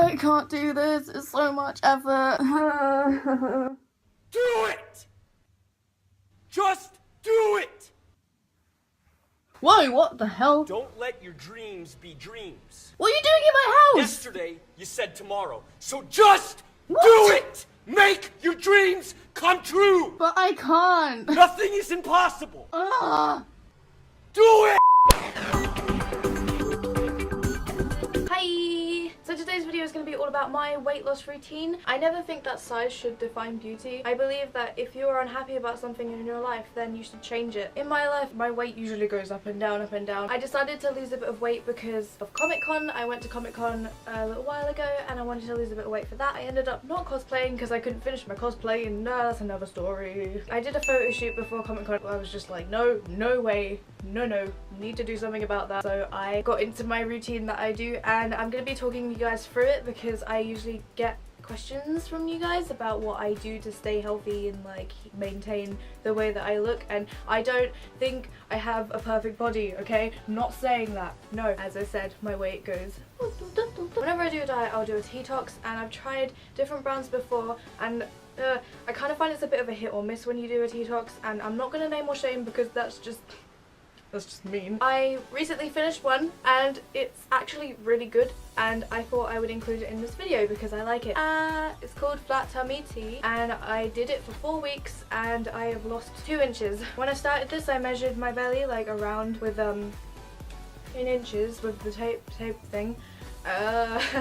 I can't do this. It's so much effort. Do it! Just do it! Whoa, what the hell? Don't let your dreams be dreams. What are you doing in my house? Yesterday, you said tomorrow. So just What? do it! Make your dreams come true! But I can't. Nothing is impossible. Ugh. Do it! Hi! So today's video is going to be all about my weight loss routine. I never think that size should define beauty. I believe that if you are unhappy about something in your life, then you should change it. In my life, my weight usually goes up and down, up and down. I decided to lose a bit of weight because of Comic-Con. I went to Comic-Con a little while ago and I wanted to lose a bit of weight for that. I ended up not cosplaying because I couldn't finish my cosplay, and that's another story. I did a photo shoot before Comic-Con. I was just like, no, no way, no, need to do something about that. So I got into my routine that I do, and I'm going to be talking you guys through it because I usually get questions from you guys about what I do to stay healthy and like maintain the way that I look, and I don't think I have a perfect body, okay? Not saying that, no. As I said, my weight goes. Whenever I do a diet, I'll do a detox, and I've tried different brands before, and I kind of find it's a bit of a hit or miss when you do a detox, and I'm not gonna name or shame because that's just mean. I recently finished one and it's actually really good, and I thought I would include it in this video because I like it. It's called Flat Tummy Tea, and I did it for 4 weeks and I have lost 2 inches. When I started this, I measured my belly like around with in inches with the tape thing.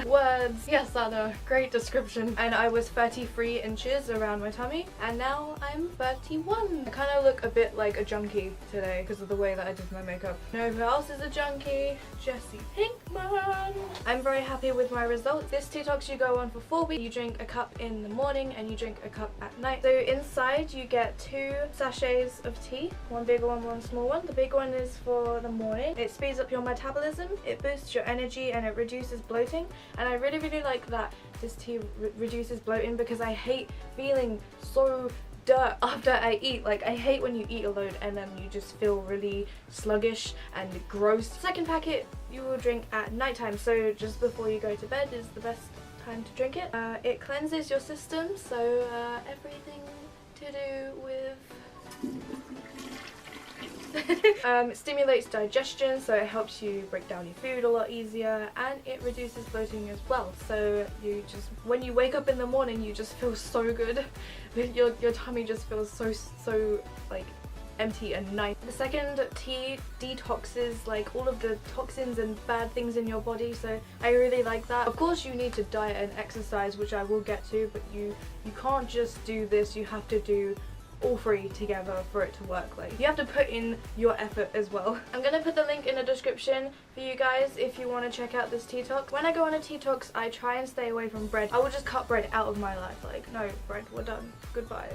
Words. Yes, Anna. Great description. And I was 33 inches around my tummy, and now I'm 31. I kind of look a bit like a junkie today because of the way that I did my makeup. You know who else is a junkie? Jessie Pinkman. I'm very happy with my results. This detox you go on for 4 weeks. You drink a cup in the morning and you drink a cup at night. So inside you get 2 sachets of tea. One big one, one small one. The big one is for the morning. It speeds up your metabolism, it boosts your energy, and it reduces bloating. And I really like that this tea reduces bloating because I hate feeling so dirt after I eat. Like, I hate when you eat a load and then you just feel really sluggish and gross. Second packet you will drink at nighttime, so just before you go to bed is the best time to drink it. It cleanses your system, so everything to do with it stimulates digestion, so it helps you break down your food a lot easier, and it reduces bloating as well. So you just, when you wake up in the morning, you just feel so good. Your tummy just feels so like empty and nice. The second tea detoxes like all of the toxins and bad things in your body, so I really like that. Of course you need to diet and exercise, which I will get to, but you can't just do this, you have to do all 3 together for it to work. Like, you have to put in your effort as well. I'm gonna put the link in the description for you guys if you want to check out this detox. When I go on a detox, I try and stay away from bread. I will just cut bread out of my life. Like, no bread, we're done, goodbye,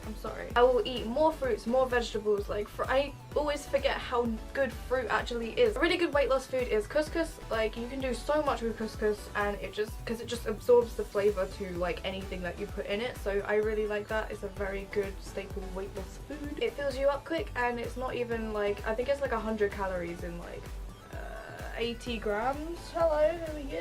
I'm sorry. I will eat more fruits, more vegetables. Like, I always forget how good fruit actually is. A really good weight loss food is couscous. Like, you can do so much with couscous, and it just absorbs the flavor to like anything that you put in it. So I really like that. It's a very good staple weight loss food. It fills you up quick, and it's not even like, I think it's like 100 calories in like 80 grams. Hello, here we go.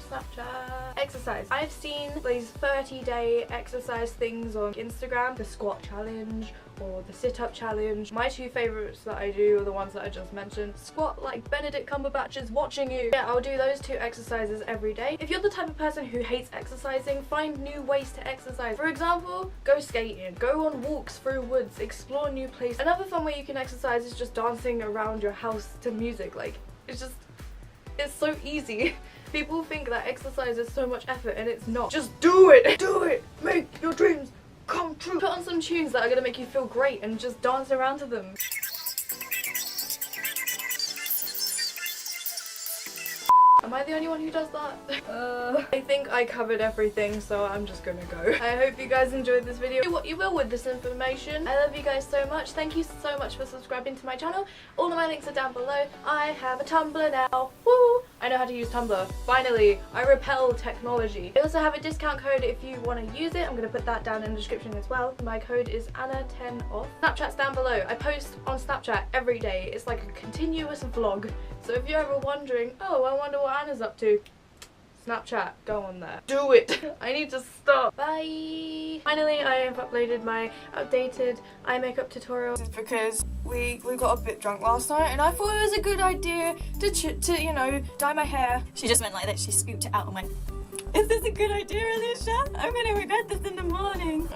Snapchat. Exercise. I've seen these 30-day exercise things on Instagram. The squat challenge or the sit-up challenge. My 2 favorites that I do are the ones that I just mentioned. Squat like Benedict Cumberbatch is watching you. Yeah, I'll do those 2 exercises every day. If you're the type of person who hates exercising, find new ways to exercise. For example, go skating, go on walks through woods, explore new places. Another fun way you can exercise is just dancing around your house to music. Like, it's so easy. People think that exercise is so much effort, and it's not. Just do it! Do it! Make your dreams come true! Put on some tunes that are gonna make you feel great and just dance around to them. Am I the only one who does that? I think I covered everything, so I'm just gonna go. I hope you guys enjoyed this video. Do what you will with this information. I love you guys so much. Thank you so much for subscribing to my channel. All of my links are down below. I have a Tumblr now. Woo! I know how to use Tumblr. Finally, I repel technology. I also have a discount code if you want to use it. I'm going to put that down in the description as well. My code is Anna10off. Snapchat's down below. I post on Snapchat every day. It's like a continuous vlog. So if you're ever wondering, oh, I wonder what Anna's up to, Snapchat, go on there. Do it. I need to stop. Bye. Finally, I have uploaded my updated eye makeup tutorial because we got a bit drunk last night and I thought it was a good idea to you know, dye my hair. She just went like that. She scooped it out. I'm like, is this a good idea, Alicia? I'm gonna regret this in the morning.